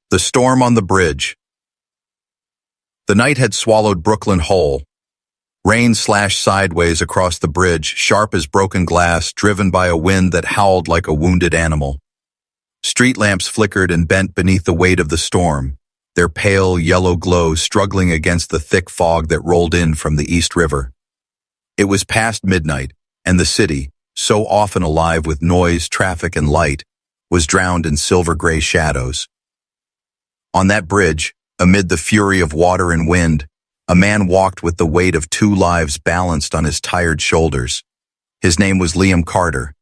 The storm on the bridge. The night had swallowed Brooklyn whole. Rain slashed sideways across the bridge, sharp as broken glass, driven by a wind that howled like a wounded animal. Street lamps flickered and bent beneath the weight of the storm, their pale yellow glow struggling against the thick fog that rolled in from the East River. It was past midnight, and the city, so often alive with noise, traffic, and light, was drowned in silver-gray shadows. On that bridge, amid the fury of water and wind, a man walked with the weight of 2 lives balanced on his tired shoulders. His name was Liam Carter.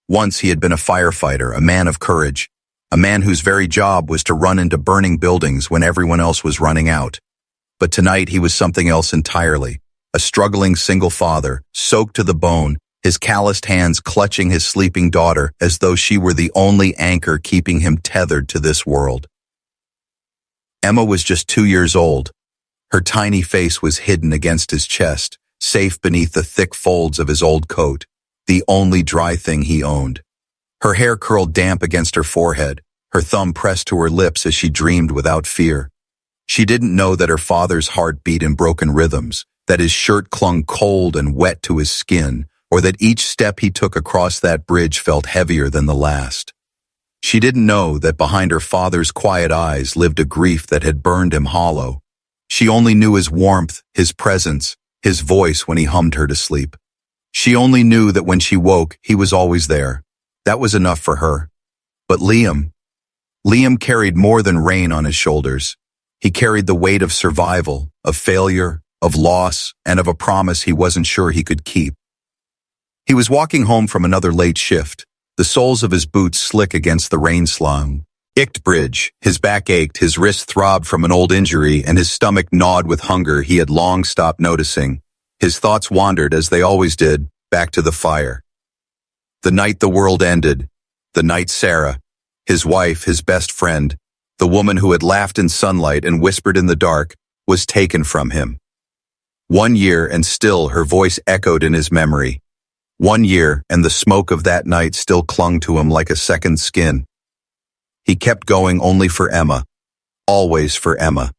Once he had been a firefighter, a man of courage, a man whose very job was to run into burning buildings when everyone else was running out. But tonight he was something else entirely, a struggling single father, soaked to the bone, his calloused hands clutching his sleeping daughter as though she were the only anchor keeping him tethered to this world. Emma was just 2 years old. Her tiny face was hidden against his chest, safe beneath the thick folds of his old coat, the only dry thing he owned. Her hair curled damp against her forehead, her thumb pressed to her lips as she dreamed without fear. She didn't know that her father's heart beat in broken rhythms, that his shirt clung cold and wet to his skin, or that each step he took across that bridge felt heavier than the last. She didn't know that behind her father's quiet eyes lived a grief that had burned him hollow. She only knew his warmth, his presence, his voice when he hummed her to sleep. She only knew that when she woke, he was always there. That was enough for her. But Liam carried more than rain on his shoulders. He carried the weight of survival, of failure, of loss, and of a promise he wasn't sure he could keep. He was walking home from another late shift, the soles of his boots slick against the rain-slung icked bridge. His back ached, his wrist throbbed from an old injury, and his stomach gnawed with hunger he had long stopped noticing. His thoughts wandered, as they always did, back to the fire. The night the world ended, the night Sarah, his wife, his best friend, the woman who had laughed in sunlight and whispered in the dark, was taken from him. 1 year, and still her voice echoed in his memory. 1 year, and the smoke of that night still clung to him like a second skin. He kept going only for Emma, always for Emma.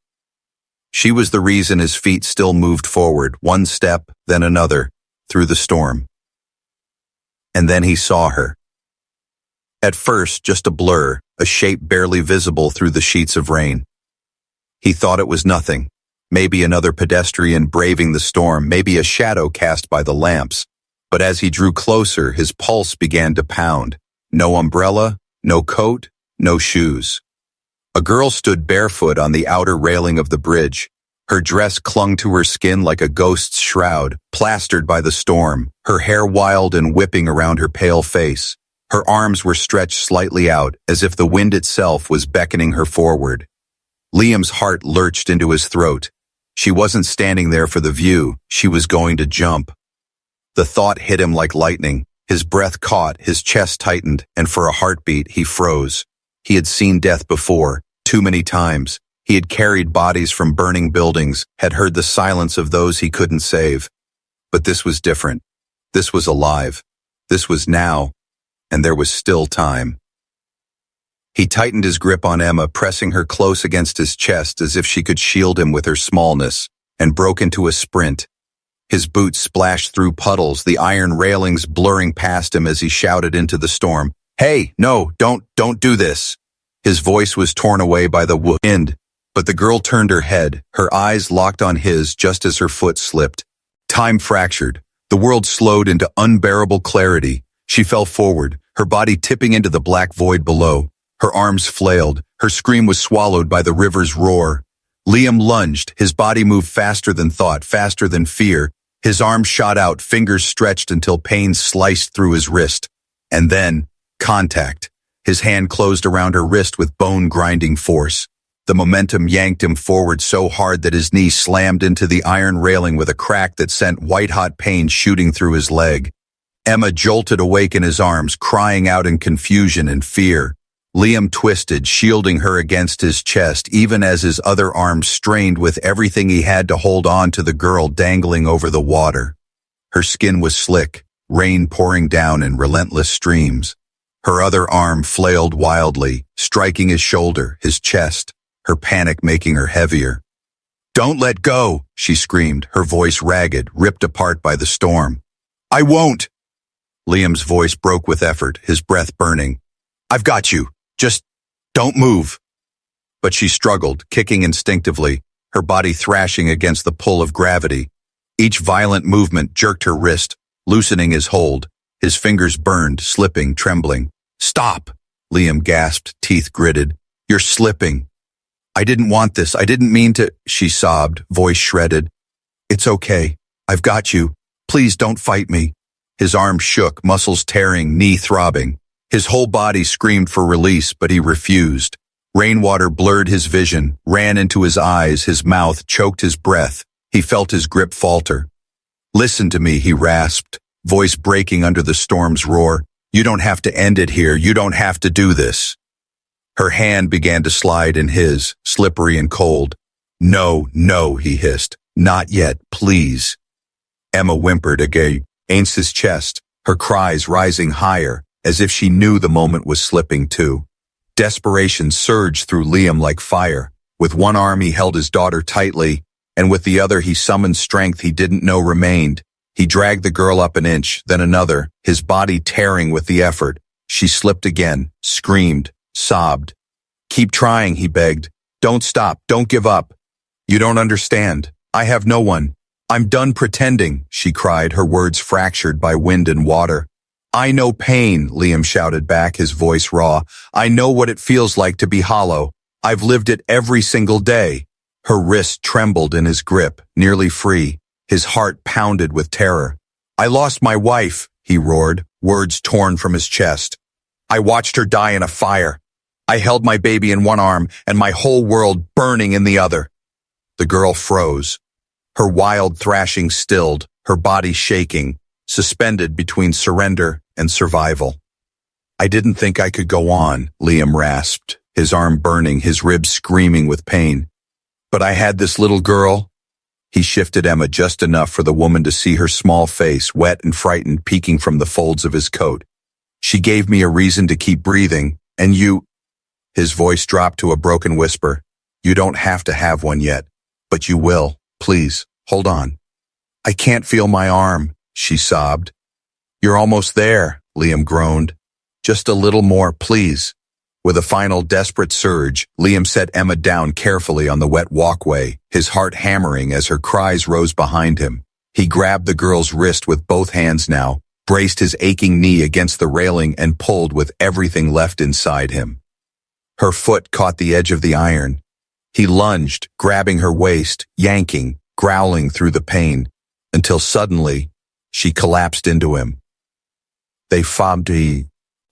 She was the reason his feet still moved forward, one step, then another, through the storm. And then he saw her. At first, just a blur, a shape barely visible through the sheets of rain. He thought it was nothing, maybe another pedestrian braving the storm, maybe a shadow cast by the lamps. But as he drew closer, his pulse began to pound. No umbrella, no coat, no shoes. A girl stood barefoot on the outer railing of the bridge. Her dress clung to her skin like a ghost's shroud, plastered by the storm, her hair wild and whipping around her pale face. Her arms were stretched slightly out, as if the wind itself was beckoning her forward. Liam's heart lurched into his throat. She wasn't standing there for the view, she was going to jump. The thought hit him like lightning. His breath caught, his chest tightened, and for a heartbeat, he froze. He had seen death before, too many times. He had carried bodies from burning buildings, had heard the silence of those he couldn't save. But this was different. This was alive. This was now, and there was still time. He tightened his grip on Emma, pressing her close against his chest as if she could shield him with her smallness, and broke into a sprint. His boots splashed through puddles, the iron railings blurring past him as he shouted into the storm, "Hey, no, don't do this." His voice was torn away by the wind, but the girl turned her head, her eyes locked on his just as her foot slipped. Time fractured. The world slowed into unbearable clarity. She fell forward, her body tipping into the black void below. Her arms flailed. Her scream was swallowed by the river's roar. Liam lunged. His body moved faster than thought, faster than fear. His arms shot out, fingers stretched until pain sliced through his wrist. And then, contact. His hand closed around her wrist with bone-grinding force. The momentum yanked him forward so hard that his knee slammed into the iron railing with a crack that sent white-hot pain shooting through his leg. Emma jolted awake in his arms, crying out in confusion and fear. Liam twisted, shielding her against his chest, even as his other arm strained with everything he had to hold on to the girl dangling over the water. Her skin was slick, rain pouring down in relentless streams. Her other arm flailed wildly, striking his shoulder, his chest, her panic making her heavier. "Don't let go," she screamed, her voice ragged, ripped apart by the storm. "I won't." Liam's voice broke with effort, his breath burning. "I've got you. Just don't move." But she struggled, kicking instinctively, her body thrashing against the pull of gravity. Each violent movement jerked her wrist, loosening his hold. His fingers burned, slipping, trembling. "Stop!" Liam gasped, teeth gritted. "You're slipping." "I didn't want this. I didn't mean to," she sobbed, voice shredded. "It's okay. I've got you. Please don't fight me." His arm shook, muscles tearing, knee throbbing. His whole body screamed for release, but he refused. Rainwater blurred his vision, ran into his eyes, his mouth choked his breath. He felt his grip falter. "Listen to me," he rasped, voice breaking under the storm's roar. "You don't have to end it here. You don't have to do this." Her hand began to slide in his, slippery and cold. "No, no," he hissed. "Not yet, please." Emma whimpered against his chest, her cries rising higher, as if she knew the moment was slipping too. Desperation surged through Liam like fire. With one arm he held his daughter tightly, and with the other he summoned strength he didn't know remained. He dragged the girl up an inch, then another, his body tearing with the effort. She slipped again, screamed, sobbed. "Keep trying," he begged. "Don't stop, don't give up. You don't understand. I have no one. I'm done pretending," she cried, her words fractured by wind and water. "I know pain," Liam shouted back, his voice raw. "I know what it feels like to be hollow. I've lived it every single day." Her wrist trembled in his grip, nearly free. His heart pounded with terror. "I lost my wife," he roared, words torn from his chest. "I watched her die in a fire. I held my baby in one arm and my whole world burning in the other." The girl froze. Her wild thrashing stilled, her body shaking, suspended between surrender and survival. "I didn't think I could go on," Liam rasped, his arm burning, his ribs screaming with pain. "But I had this little girl." He shifted Emma just enough for the woman to see her small face, wet and frightened, peeking from the folds of his coat. "She gave me a reason to keep breathing, and you—" His voice dropped to a broken whisper. "You don't have to have one yet, but you will. Please, hold on." "I can't feel my arm," she sobbed. "You're almost there," Liam groaned. "Just a little more, please." With a final desperate surge, Liam set Emma down carefully on the wet walkway, his heart hammering as her cries rose behind him. He grabbed the girl's wrist with both hands now, braced his aching knee against the railing and pulled with everything left inside him. Her foot caught the edge of the iron. He lunged, grabbing her waist, yanking, growling through the pain, until suddenly, she collapsed into him. They fobbed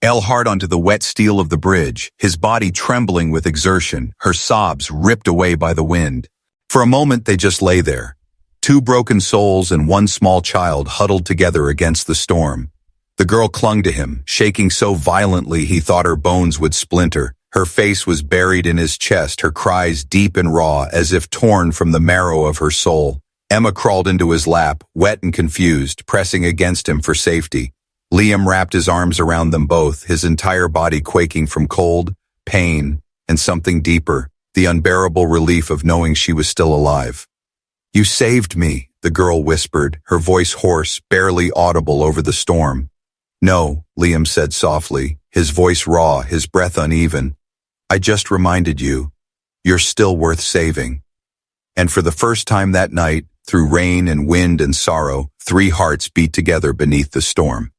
hard onto the wet steel of the bridge, his body trembling with exertion, her sobs ripped away by the wind. For a moment they just lay there, two broken souls and one small child huddled together against the storm. The girl clung to him, shaking so violently he thought her bones would splinter. Her face was buried in his chest, her cries deep and raw, as if torn from the marrow of her soul. Emma crawled into his lap, wet and confused, pressing against him for safety. Liam wrapped his arms around them both, his entire body quaking from cold, pain, and something deeper, the unbearable relief of knowing she was still alive. "You saved me," the girl whispered, her voice hoarse, barely audible over the storm. "No," Liam said softly, his voice raw, his breath uneven. "I just reminded you, you're still worth saving." And for the first time that night, through rain and wind and sorrow, three hearts beat together beneath the storm.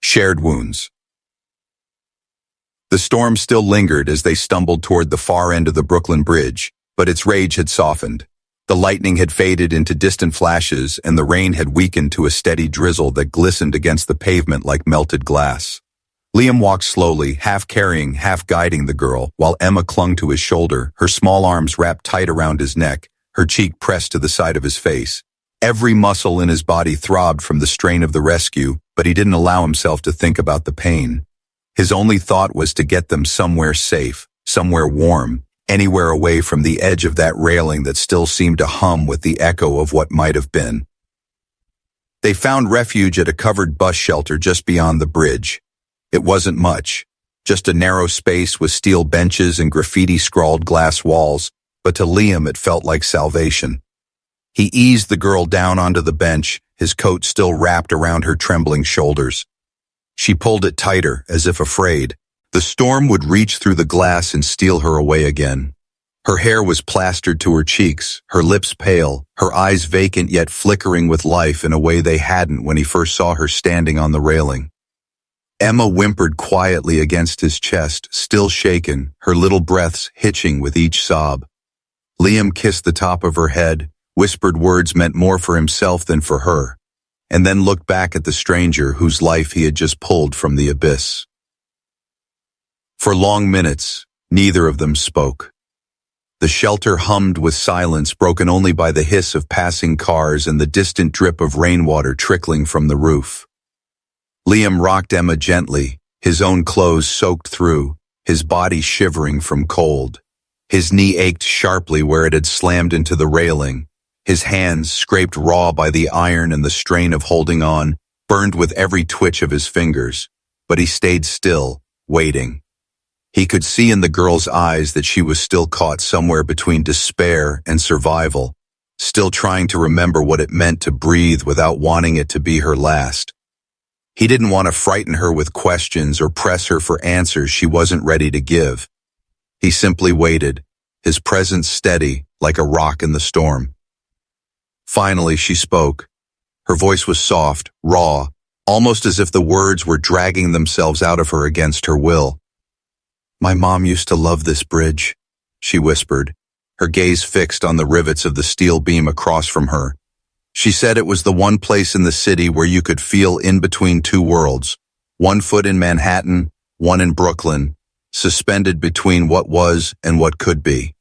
Shared wounds. The storm still lingered as they stumbled toward the far end of the Brooklyn Bridge, but its rage had softened. The lightning had faded into distant flashes, and the rain had weakened to a steady drizzle that glistened against the pavement like melted glass. Liam walked slowly, half carrying, half guiding the girl, while Emma clung to his shoulder, her small arms wrapped tight around his neck, her cheek pressed to the side of his face. Every muscle in his body throbbed from the strain of the rescue, but he didn't allow himself to think about the pain. His only thought was to get them somewhere safe, somewhere warm, anywhere away from the edge of that railing that still seemed to hum with the echo of what might have been. They found refuge at a covered bus shelter just beyond the bridge. It wasn't much, just a narrow space with steel benches and graffiti-scrawled glass walls, but to Liam it felt like salvation. He eased the girl down onto the bench, his coat still wrapped around her trembling shoulders. She pulled it tighter, as if afraid. The storm would reach through the glass and steal her away again. Her hair was plastered to her cheeks, her lips pale, her eyes vacant yet flickering with life in a way they hadn't when he first saw her standing on the railing. Emma whimpered quietly against his chest, still shaken, her little breaths hitching with each sob. Liam kissed the top of her head, whispered words meant more for himself than for her, and then looked back at the stranger whose life he had just pulled from the abyss. For long minutes, neither of them spoke. The shelter hummed with silence broken only by the hiss of passing cars and the distant drip of rainwater trickling from the roof. Liam rocked Emma gently, his own clothes soaked through, his body shivering from cold. His knee ached sharply where it had slammed into the railing. His hands, scraped raw by the iron and the strain of holding on, burned with every twitch of his fingers. But he stayed still, waiting. He could see in the girl's eyes that she was still caught somewhere between despair and survival, still trying to remember what it meant to breathe without wanting it to be her last. He didn't want to frighten her with questions or press her for answers she wasn't ready to give. He simply waited, his presence steady like a rock in the storm. Finally, she spoke. Her voice was soft, raw, almost as if the words were dragging themselves out of her against her will. "My mom used to love this bridge," she whispered, her gaze fixed on the rivets of the steel beam across from her. She said it was the one place in the city where you could feel in between two worlds, one foot in Manhattan, one in Brooklyn, suspended between what was and what could be.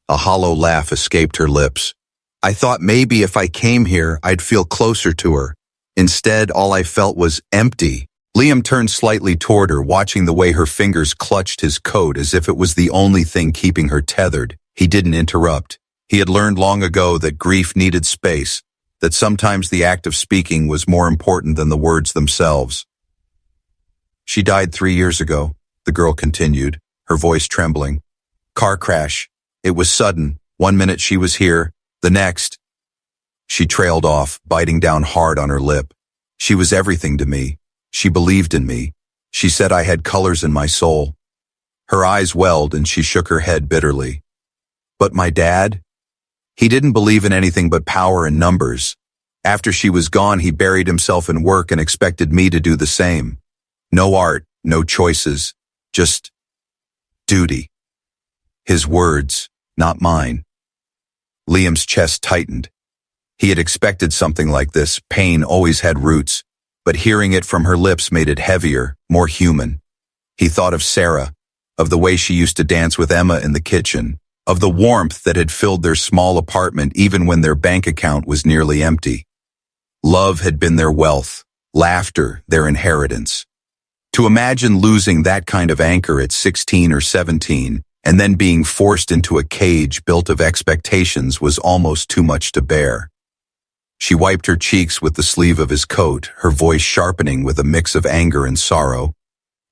A hollow laugh escaped her lips. "I thought maybe if I came here, I'd feel closer to her. Instead, all I felt was empty." Liam turned slightly toward her, watching the way her fingers clutched his coat as if it was the only thing keeping her tethered. He didn't interrupt. He had learned long ago that grief needed space, that sometimes the act of speaking was more important than the words themselves. "She died 3 years ago," the girl continued, her voice trembling. "Car crash. It was sudden. 1 minute she was here, the next." She trailed off, biting down hard on her lip. "She was everything to me. She believed in me. She said I had colors in my soul." Her eyes welled and she shook her head bitterly. "But my dad? He didn't believe in anything but power and numbers. After she was gone, he buried himself in work and expected me to do the same. No art, no choices, just duty." His words, not mine. Liam's chest tightened. He had expected something like this. Pain always had roots, but hearing it from her lips made it heavier, more human. He thought of Sarah, of the way she used to dance with Emma in the kitchen, of the warmth that had filled their small apartment even when their bank account was nearly empty. Love had been their wealth, laughter their inheritance. To imagine losing that kind of anchor at 16 or 17, and then being forced into a cage built of expectations was almost too much to bear. She wiped her cheeks with the sleeve of his coat, her voice sharpening with a mix of anger and sorrow.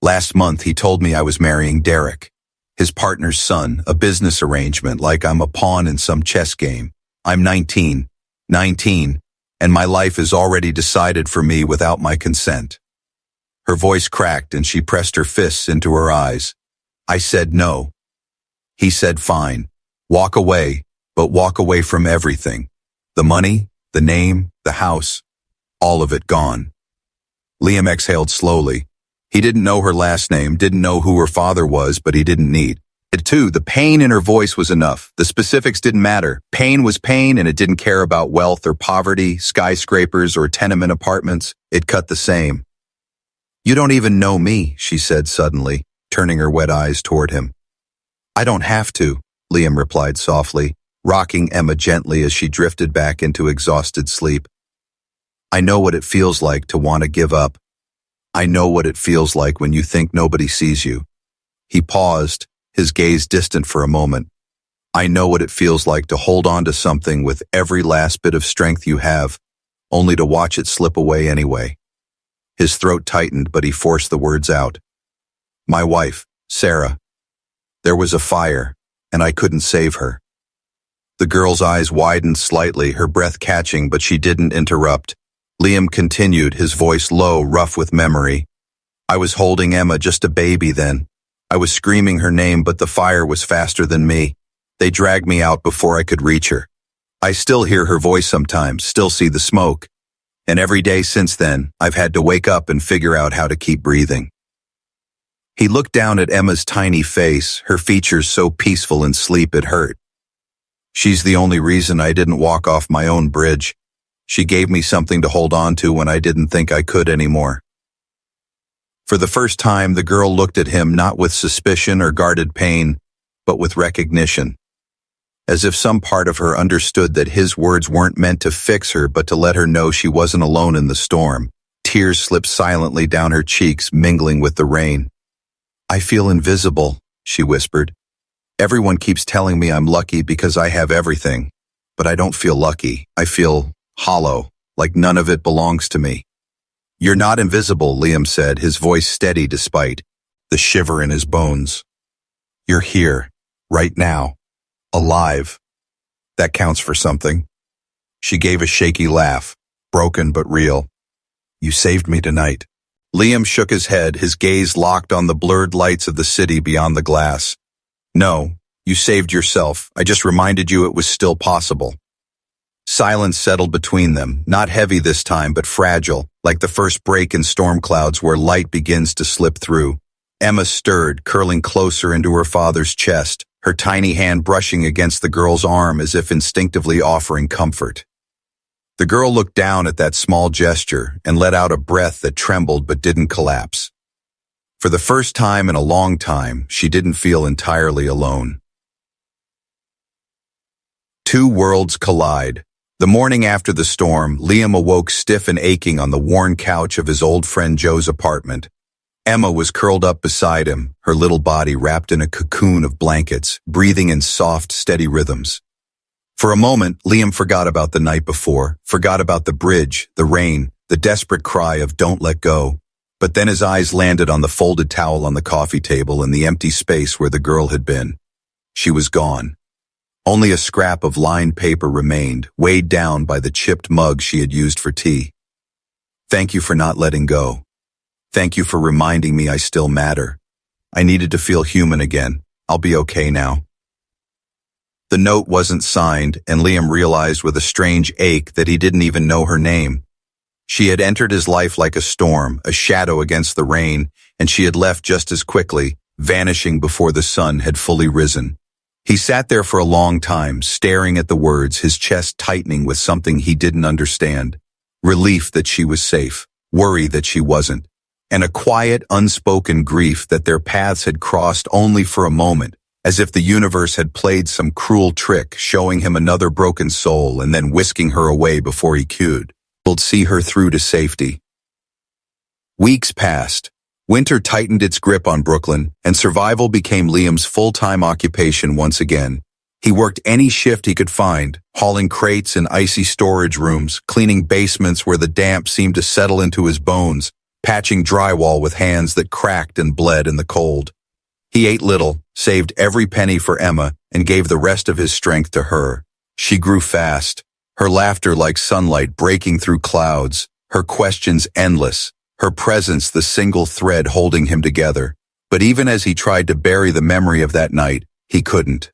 "Last month he told me I was marrying Derek, his partner's son, a business arrangement like I'm a pawn in some chess game. I'm 19, and my life is already decided for me without my consent." Her voice cracked and she pressed her fists into her eyes. "I said no." He said fine. Walk away, but walk away from everything. The money, the name, the house, all of it gone. Liam exhaled slowly. He didn't know her last name, didn't know who her father was, but he didn't need it too. The pain in her voice was enough. The specifics didn't matter. Pain was pain, and it didn't care about wealth or poverty, skyscrapers or tenement apartments. It cut the same. "You don't even know me," she said suddenly, turning her wet eyes toward him. "I don't have to," Liam replied softly, rocking Emma gently as she drifted back into exhausted sleep. "I know what it feels like to want to give up. I know what it feels like when you think nobody sees you." He paused, his gaze distant for a moment. "I know what it feels like to hold on to something with every last bit of strength you have, only to watch it slip away anyway. His throat tightened, but he forced the words out. My wife, Sarah. There was a fire, and I couldn't save her. The girl's eyes widened slightly, her breath catching, but she didn't interrupt. Liam continued, his voice low, rough with memory. I was holding Emma, just a baby then. I was screaming her name, but the fire was faster than me. They dragged me out before I could reach her. I still hear her voice sometimes, still see the smoke. And every day since then, I've had to wake up and figure out how to keep breathing. He looked down at Emma's tiny face, her features so peaceful in sleep it hurt. She's the only reason I didn't walk off my own bridge. She gave me something to hold on to when I didn't think I could anymore. For the first time, the girl looked at him not with suspicion or guarded pain, but with recognition. As if some part of her understood that his words weren't meant to fix her, but to let her know she wasn't alone in the storm. Tears slipped silently down her cheeks, mingling with the rain. I feel invisible, she whispered. Everyone keeps telling me I'm lucky because I have everything, but I don't feel lucky. I feel hollow, like none of it belongs to me. You're not invisible, Liam said, his voice steady despite the shiver in his bones. You're here, right now, alive. That counts for something. She gave a shaky laugh, broken but real. You saved me tonight. Liam shook his head, his gaze locked on the blurred lights of the city beyond the glass. No, you saved yourself. I just reminded you it was still possible. Silence settled between them, not heavy this time, but fragile, like the first break in storm clouds where light begins to slip through. Emma stirred, curling closer into her father's chest, her tiny hand brushing against the girl's arm as if instinctively offering comfort. The girl looked down at that small gesture and let out a breath that trembled but didn't collapse. For the first time in a long time, she didn't feel entirely alone. Two worlds collide. The morning after the storm, Liam awoke stiff and aching on the worn couch of his old friend Joe's apartment. Emma was curled up beside him, her little body wrapped in a cocoon of blankets, breathing in soft, steady rhythms. For a moment, Liam forgot about the night before, forgot about the bridge, the rain, the desperate cry of "Don't let go." But then his eyes landed on the folded towel on the coffee table and the empty space where the girl had been. She was gone. Only a scrap of lined paper remained, weighed down by the chipped mug she had used for tea. Thank you for not letting go. Thank you for reminding me I still matter. I needed to feel human again. I'll be okay now. The note wasn't signed, and Liam realized with a strange ache that he didn't even know her name. She had entered his life like a storm, a shadow against the rain, and she had left just as quickly, vanishing before the sun had fully risen. He sat there for a long time, staring at the words, his chest tightening with something he didn't understand. Relief that she was safe, worry that she wasn't, and a quiet, unspoken grief that their paths had crossed only for a moment, as if the universe had played some cruel trick, showing him another broken soul and then whisking her away before he could see her through to safety. Weeks passed. Winter tightened its grip on Brooklyn, and survival became Liam's full-time occupation once again. He worked any shift he could find, hauling crates in icy storage rooms, cleaning basements where the damp seemed to settle into his bones, patching drywall with hands that cracked and bled in the cold. He ate little, saved every penny for Emma, and gave the rest of his strength to her. She grew fast, her laughter like sunlight breaking through clouds, her questions endless, her presence the single thread holding him together. But even as he tried to bury the memory of that night, he couldn't.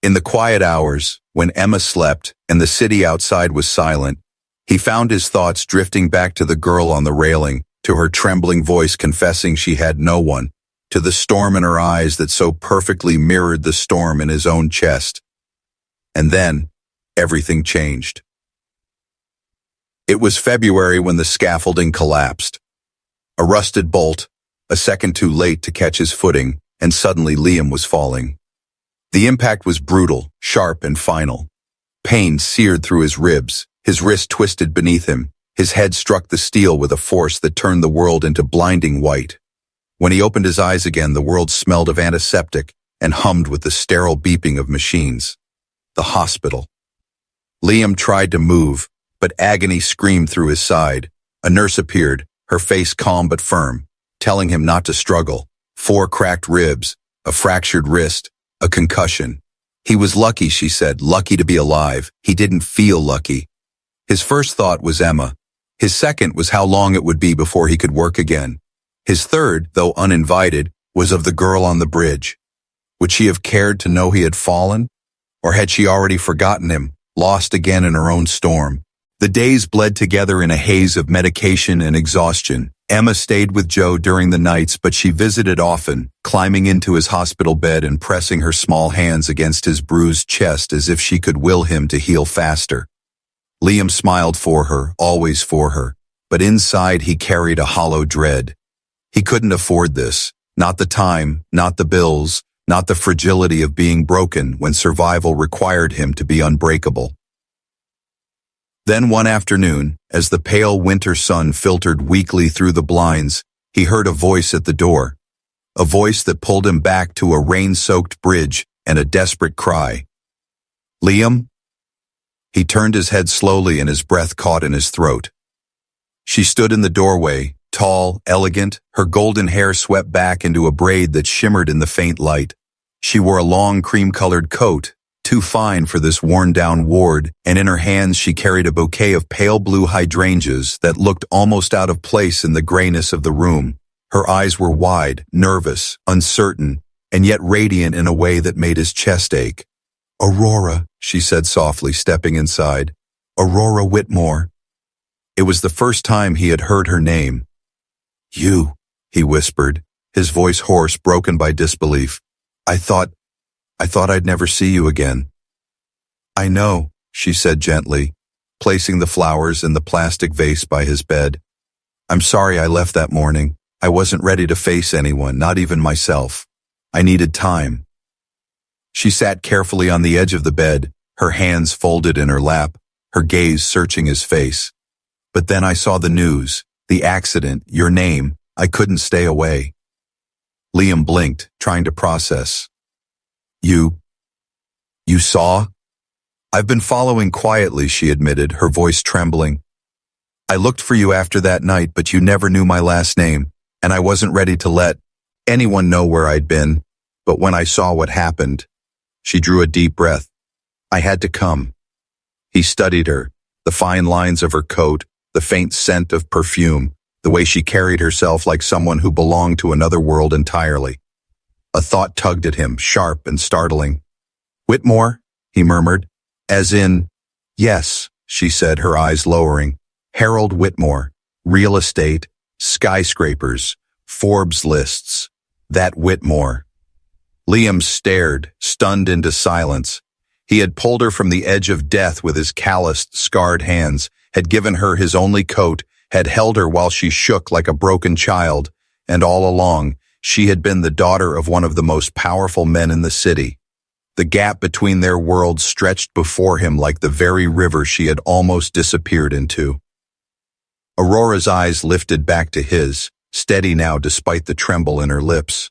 In the quiet hours, when Emma slept and the city outside was silent, he found his thoughts drifting back to the girl on the railing, to her trembling voice confessing she had no one, to the storm in her eyes that so perfectly mirrored the storm in his own chest. And then, everything changed. It was February when the scaffolding collapsed. A rusted bolt, a second too late to catch his footing, and suddenly Liam was falling. The impact was brutal, sharp, and final. Pain seared through his ribs, his wrist twisted beneath him, his head struck the steel with a force that turned the world into blinding white. When he opened his eyes again, the world smelled of antiseptic and hummed with the sterile beeping of machines. The hospital. Liam tried to move, but agony screamed through his side. A nurse appeared, her face calm but firm, telling him not to struggle. 4 cracked ribs, a fractured wrist, a concussion. He was lucky, she said, lucky to be alive. He didn't feel lucky. His first thought was Emma. His second was how long it would be before he could work again. His third, though uninvited, was of the girl on the bridge. Would she have cared to know he had fallen? Or had she already forgotten him, lost again in her own storm? The days bled together in a haze of medication and exhaustion. Emma stayed with Joe during the nights, but she visited often, climbing into his hospital bed and pressing her small hands against his bruised chest as if she could will him to heal faster. Liam smiled for her, always for her, but inside he carried a hollow dread. He couldn't afford this. Not the time, not the bills, not the fragility of being broken when survival required him to be unbreakable. Then one afternoon, as the pale winter sun filtered weakly through the blinds, he heard a voice at the door. A voice that pulled him back to a rain-soaked bridge and a desperate cry. "Liam?" He turned his head slowly and his breath caught in his throat. She stood in the doorway, tall, elegant, her golden hair swept back into a braid that shimmered in the faint light. She wore a long cream-colored coat, too fine for this worn-down ward, and in her hands she carried a bouquet of pale blue hydrangeas that looked almost out of place in the grayness of the room. Her eyes were wide, nervous, uncertain, and yet radiant in a way that made his chest ache. "Aurora," she said softly, stepping inside. "Aurora Whitmore." It was the first time he had heard her name. "You," he whispered, his voice hoarse, broken by disbelief. I thought I'd never see you again." "I know," she said gently, placing the flowers in the plastic vase by his bed. "I'm sorry I left that morning. I wasn't ready to face anyone, not even myself. I needed time." She sat carefully on the edge of the bed, her hands folded in her lap, her gaze searching his face. "But then I saw the news, the accident, your name. I couldn't stay away." Liam blinked, trying to process. You saw?" "I've been following quietly," she admitted, her voice trembling. "I looked for you after that night, but you never knew my last name, and I wasn't ready to let anyone know where I'd been. But when I saw what happened," she drew a deep breath, "I had to come." He studied her, the fine lines of her coat, the faint scent of perfume, the way she carried herself like someone who belonged to another world entirely. A thought tugged at him, sharp and startling. "Whitmore?" he murmured. "As in—" "Yes," she said, her eyes lowering. "Harold Whitmore. Real estate, skyscrapers, Forbes lists. That Whitmore." Liam stared, stunned into silence. He had pulled her from the edge of death with his calloused, scarred hands, had given her his only coat, had held her while she shook like a broken child, and all along, she had been the daughter of one of the most powerful men in the city. The gap between their worlds stretched before him like the very river she had almost disappeared into. Aurora's eyes lifted back to his, steady now despite the tremble in her lips.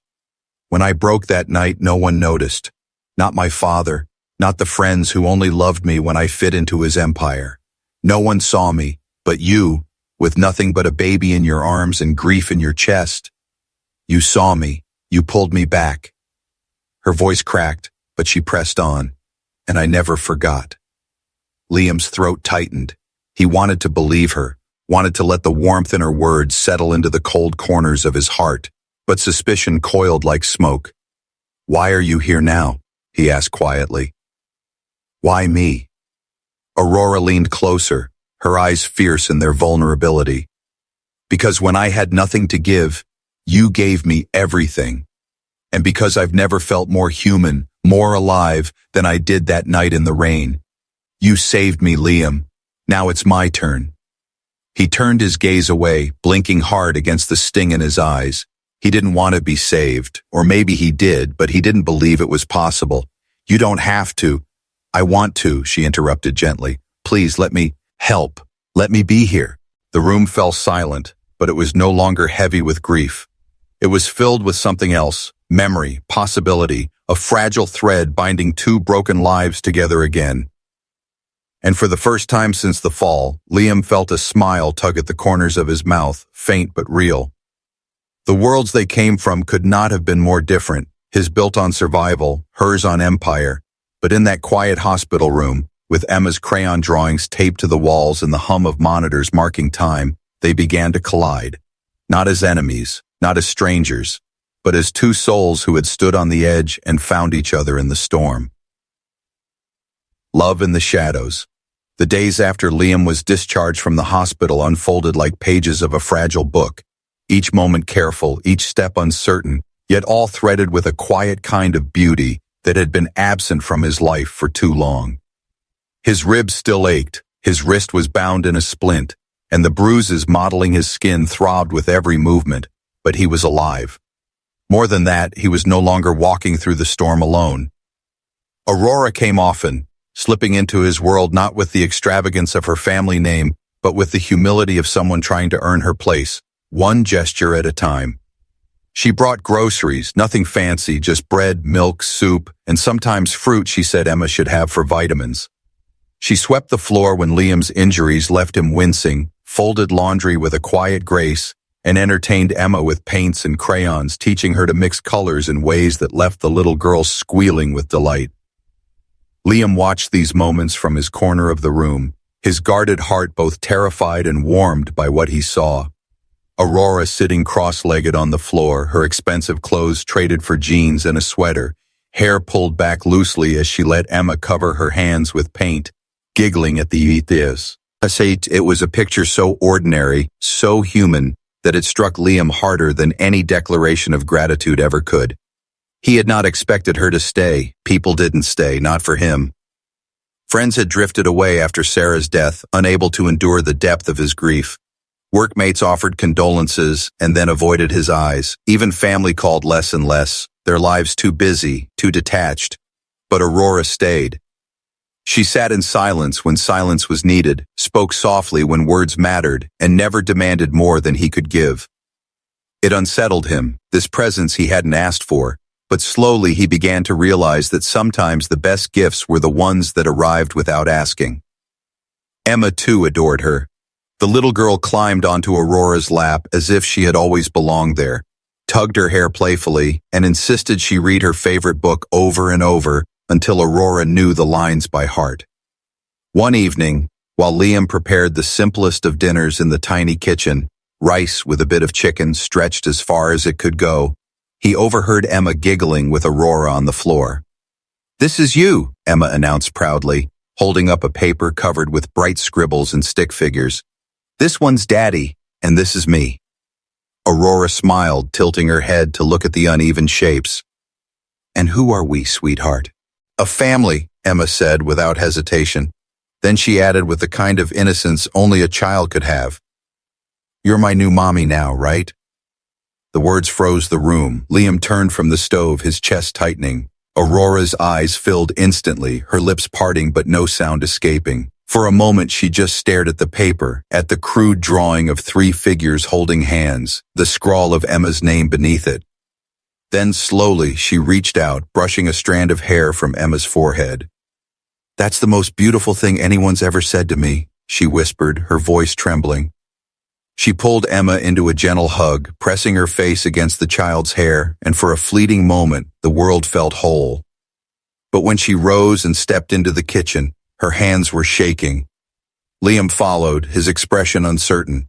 "When I broke that night, no one noticed. Not my father, not the friends who only loved me when I fit into his empire. No one saw me, but you, with nothing but a baby in your arms and grief in your chest. You saw me, you pulled me back." Her voice cracked, but she pressed on, "And I never forgot." Liam's throat tightened. He wanted to believe her, wanted to let the warmth in her words settle into the cold corners of his heart, but suspicion coiled like smoke. "Why are you here now?" he asked quietly. "Why me?" Aurora leaned closer, her eyes fierce in their vulnerability. "Because when I had nothing to give, you gave me everything. And because I've never felt more human, more alive than I did that night in the rain. You saved me, Liam. Now it's my turn." He turned his gaze away, blinking hard against the sting in his eyes. He didn't want to be saved, or maybe he did, but he didn't believe it was possible. "You don't have to." "I want to," she interrupted gently. "Please let me help. Let me be here." The room fell silent, but it was no longer heavy with grief. It was filled with something else, memory, possibility, a fragile thread binding two broken lives together again. And for the first time since the fall, Liam felt a smile tug at the corners of his mouth, faint but real. The worlds they came from could not have been more different, his built on survival, hers on empire. But in that quiet hospital room, with Emma's crayon drawings taped to the walls and the hum of monitors marking time, they began to collide. Not as enemies, not as strangers, but as two souls who had stood on the edge and found each other in the storm. Love in the shadows. The days after Liam was discharged from the hospital unfolded like pages of a fragile book, each moment careful, each step uncertain, yet all threaded with a quiet kind of beauty that had been absent from his life for too long. His ribs still ached, his wrist was bound in a splint, and the bruises mottling his skin throbbed with every movement, but he was alive. More than that, he was no longer walking through the storm alone. Aurora came often, slipping into his world not with the extravagance of her family name, but with the humility of someone trying to earn her place, one gesture at a time. She brought groceries, nothing fancy, just bread, milk, soup, and sometimes fruit she said Emma should have for vitamins. She swept the floor when Liam's injuries left him wincing, folded laundry with a quiet grace, and entertained Emma with paints and crayons, teaching her to mix colors in ways that left the little girl squealing with delight. Liam watched these moments from his corner of the room, his guarded heart both terrified and warmed by what he saw. Aurora sitting cross-legged on the floor, her expensive clothes traded for jeans and a sweater, hair pulled back loosely as she let Emma cover her hands with paint, giggling at the ideas. It was a picture so ordinary, so human, that it struck Liam harder than any declaration of gratitude ever could. He had not expected her to stay. People didn't stay, not for him. Friends had drifted away after Sarah's death, unable to endure the depth of his grief. Workmates offered condolences and then avoided his eyes. Even family called less and less, their lives too busy, too detached. But Aurora stayed. She sat in silence when silence was needed, spoke softly when words mattered, and never demanded more than he could give. It unsettled him, this presence he hadn't asked for, but slowly he began to realize that sometimes the best gifts were the ones that arrived without asking. Emma too adored her. The little girl climbed onto Aurora's lap as if she had always belonged there, tugged her hair playfully, and insisted she read her favorite book over and over until Aurora knew the lines by heart. One evening, while Liam prepared the simplest of dinners in the tiny kitchen, rice with a bit of chicken stretched as far as it could go, he overheard Emma giggling with Aurora on the floor. "This is you," Emma announced proudly, holding up a paper covered with bright scribbles and stick figures. "This one's Daddy, and this is me." Aurora smiled, tilting her head to look at the uneven shapes. "And who are we, sweetheart?" "A family," Emma said without hesitation. Then she added with the kind of innocence only a child could have, "You're my new mommy now, right?" The words froze the room. Liam turned from the stove, his chest tightening. Aurora's eyes filled instantly, her lips parting but no sound escaping. For a moment she just stared at the paper, at the crude drawing of three figures holding hands, the scrawl of Emma's name beneath it. Then slowly she reached out, brushing a strand of hair from Emma's forehead. "That's the most beautiful thing anyone's ever said to me," she whispered, her voice trembling. She pulled Emma into a gentle hug, pressing her face against the child's hair, and for a fleeting moment, the world felt whole. But when she rose and stepped into the kitchen, her hands were shaking. Liam followed, his expression uncertain.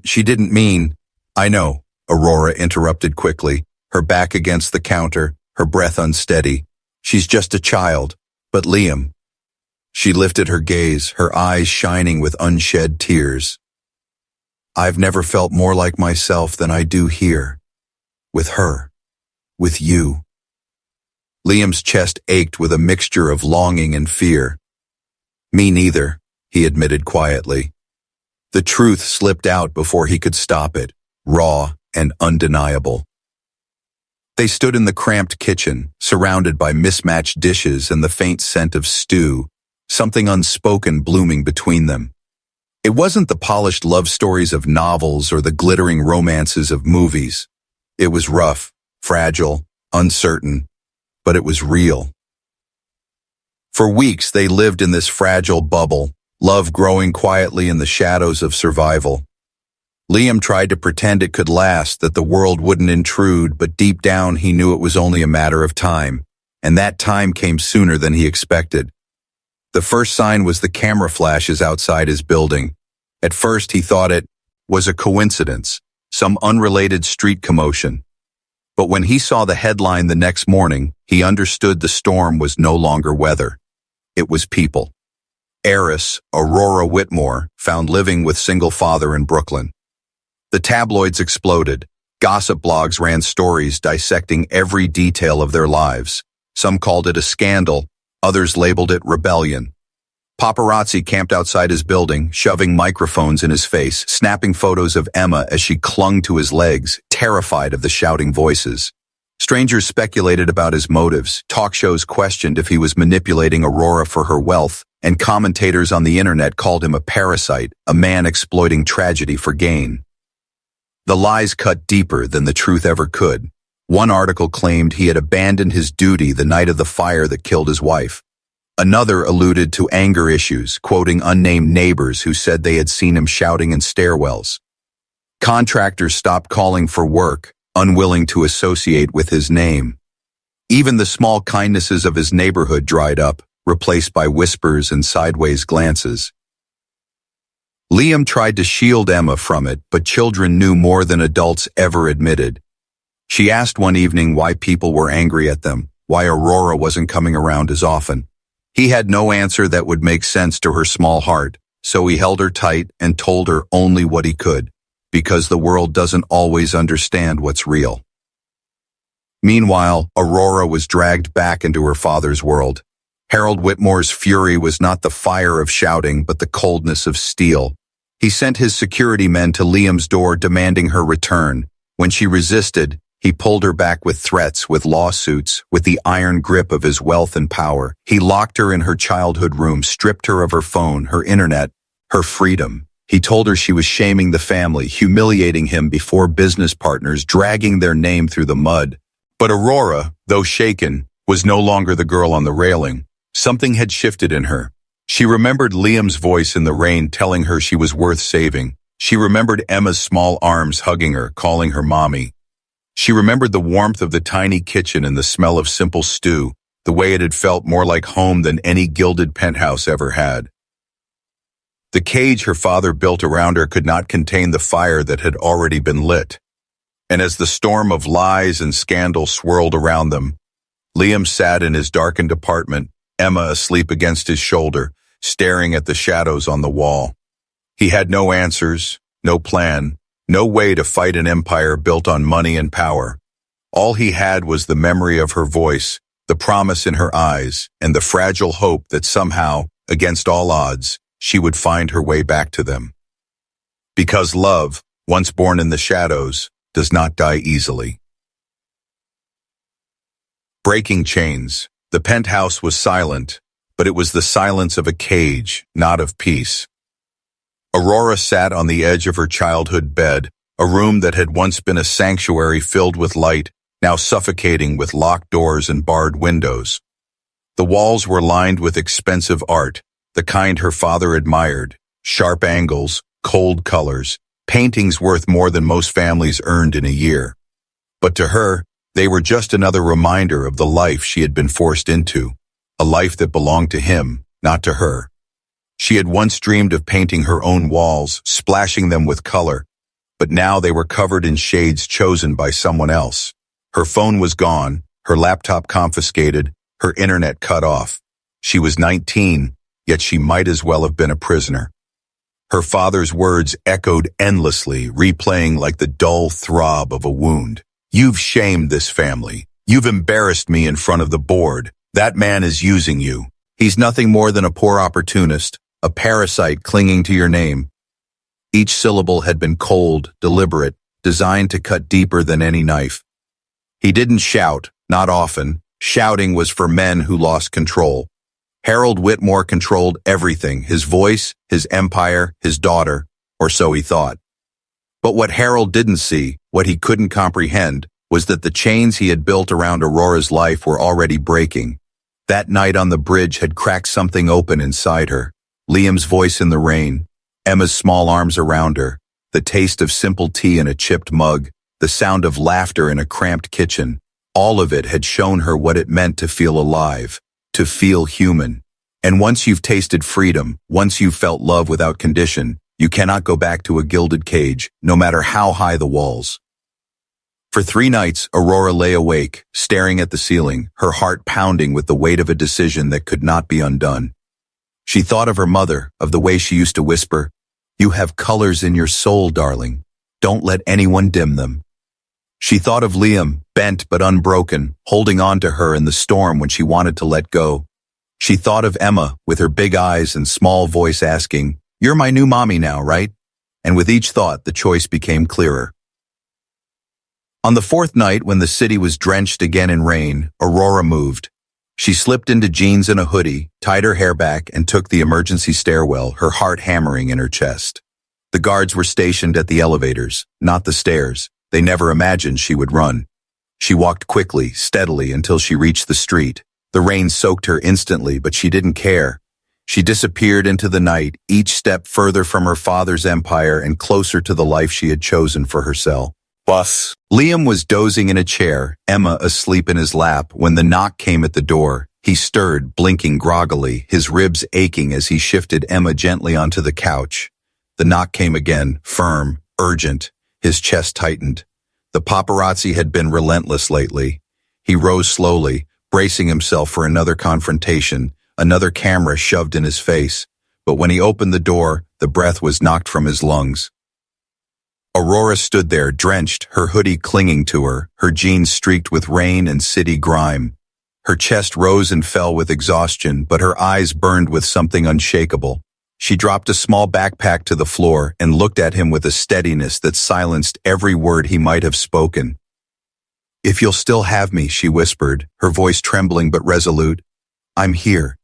She didn't mean—" "I know," Aurora interrupted quickly, her back against the counter, her breath unsteady. "She's just a child. But Liam—" She lifted her gaze, her eyes shining with unshed tears. "I've never felt more like myself than I do here. With her. With you." Liam's chest ached with a mixture of longing and fear. "Me neither," he admitted quietly. The truth slipped out before he could stop it, raw and undeniable. They stood in the cramped kitchen, surrounded by mismatched dishes and the faint scent of stew, something unspoken blooming between them. It wasn't the polished love stories of novels or the glittering romances of movies. It was rough, fragile, uncertain, but it was real. For weeks, they lived in this fragile bubble, love growing quietly in the shadows of survival. Liam tried to pretend it could last, that the world wouldn't intrude, but deep down he knew it was only a matter of time, and that time came sooner than he expected. The first sign was the camera flashes outside his building. At first he thought it was a coincidence, some unrelated street commotion. But when he saw the headline the next morning, he understood the storm was no longer weather. It was people. Heiress Aurora Whitmore, found living with single father in Brooklyn. The tabloids exploded. Gossip blogs ran stories dissecting every detail of their lives. Some called it a scandal, others labeled it rebellion. Paparazzi camped outside his building, shoving microphones in his face, snapping photos of Emma as she clung to his legs, terrified of the shouting voices. Strangers speculated about his motives, talk shows questioned if he was manipulating Aurora for her wealth, and commentators on the internet called him a parasite, a man exploiting tragedy for gain. The lies cut deeper than the truth ever could. One article claimed he had abandoned his duty the night of the fire that killed his wife. Another alluded to anger issues, quoting unnamed neighbors who said they had seen him shouting in stairwells. Contractors stopped calling for work, unwilling to associate with his name. Even the small kindnesses of his neighborhood dried up, replaced by whispers and sideways glances. Liam tried to shield Emma from it, but children knew more than adults ever admitted. She asked one evening why people were angry at them, why Aurora wasn't coming around as often. He had no answer that would make sense to her small heart, so he held her tight and told her only what he could, because the world doesn't always understand what's real. Meanwhile, Aurora was dragged back into her father's world. Harold Whitmore's fury was not the fire of shouting, but the coldness of steel. He sent his security men to Liam's door demanding her return. When she resisted, he pulled her back with threats, with lawsuits, with the iron grip of his wealth and power. He locked her in her childhood room, stripped her of her phone, her internet, her freedom. He told her she was shaming the family, humiliating him before business partners, dragging their name through the mud. But Aurora, though shaken, was no longer the girl on the railing. Something had shifted in her. She remembered Liam's voice in the rain telling her she was worth saving. She remembered Emma's small arms hugging her, calling her mommy. She remembered the warmth of the tiny kitchen and the smell of simple stew, the way it had felt more like home than any gilded penthouse ever had. The cage her father built around her could not contain the fire that had already been lit. And as the storm of lies and scandal swirled around them, Liam sat in his darkened apartment, Emma asleep against his shoulder, staring at the shadows on the wall. He had no answers, no plan, no way to fight an empire built on money and power. All he had was the memory of her voice, the promise in her eyes, and the fragile hope that somehow, against all odds, she would find her way back to them. Because love, once born in the shadows, does not die easily. Breaking chains. The penthouse was silent, but it was the silence of a cage, not of peace. Aurora sat on the edge of her childhood bed, a room that had once been a sanctuary filled with light, now suffocating with locked doors and barred windows. The walls were lined with expensive art, the kind her father admired, sharp angles, cold colors, paintings worth more than most families earned in a year. But to her, they were just another reminder of the life she had been forced into, a life that belonged to him, not to her. She had once dreamed of painting her own walls, splashing them with color, but now they were covered in shades chosen by someone else. Her phone was gone, her laptop confiscated, her internet cut off. She was 19, yet she might as well have been a prisoner. Her father's words echoed endlessly, replaying like the dull throb of a wound. You've shamed this family. You've embarrassed me in front of the board. That man is using you. He's nothing more than a poor opportunist, a parasite clinging to your name. Each syllable had been cold, deliberate, designed to cut deeper than any knife. He didn't shout, not often. Shouting was for men who lost control. Harold Whitmore controlled everything, his voice, his empire, his daughter, or so he thought. But what Harold didn't see, what he couldn't comprehend, was that the chains he had built around Aurora's life were already breaking. That night on the bridge had cracked something open inside her. Liam's voice in the rain, Emma's small arms around her, the taste of simple tea in a chipped mug, the sound of laughter in a cramped kitchen. All of it had shown her what it meant to feel alive, to feel human. And once you've tasted freedom, once you've felt love without condition, you cannot go back to a gilded cage, no matter how high the walls. For 3 nights, Aurora lay awake, staring at the ceiling, her heart pounding with the weight of a decision that could not be undone. She thought of her mother, of the way she used to whisper, "You have colors in your soul, darling. Don't let anyone dim them." She thought of Liam, bent but unbroken, holding on to her in the storm when she wanted to let go. She thought of Emma, with her big eyes and small voice asking, "You're my new mommy now, right?" And with each thought, the choice became clearer. On the 4th night, when the city was drenched again in rain, Aurora moved. She slipped into jeans and a hoodie, tied her hair back, and took the emergency stairwell, her heart hammering in her chest. The guards were stationed at the elevators, not the stairs. They never imagined she would run. She walked quickly, steadily, until she reached the street. The rain soaked her instantly, but she didn't care. She disappeared into the night, each step further from her father's empire and closer to the life she had chosen for herself. Liam was dozing in a chair, Emma asleep in his lap, when the knock came at the door. He stirred, blinking groggily, his ribs aching as he shifted Emma gently onto the couch. The knock came again, firm, urgent. His chest tightened. The paparazzi had been relentless lately. He rose slowly, bracing himself for another confrontation, another camera shoved in his face. But when he opened the door, the breath was knocked from his lungs. Aurora stood there, drenched, her hoodie clinging to her, her jeans streaked with rain and city grime. Her chest rose and fell with exhaustion, but her eyes burned with something unshakable. She dropped a small backpack to the floor and looked at him with a steadiness that silenced every word he might have spoken. "If you'll still have me," she whispered, her voice trembling but resolute, "I'm here.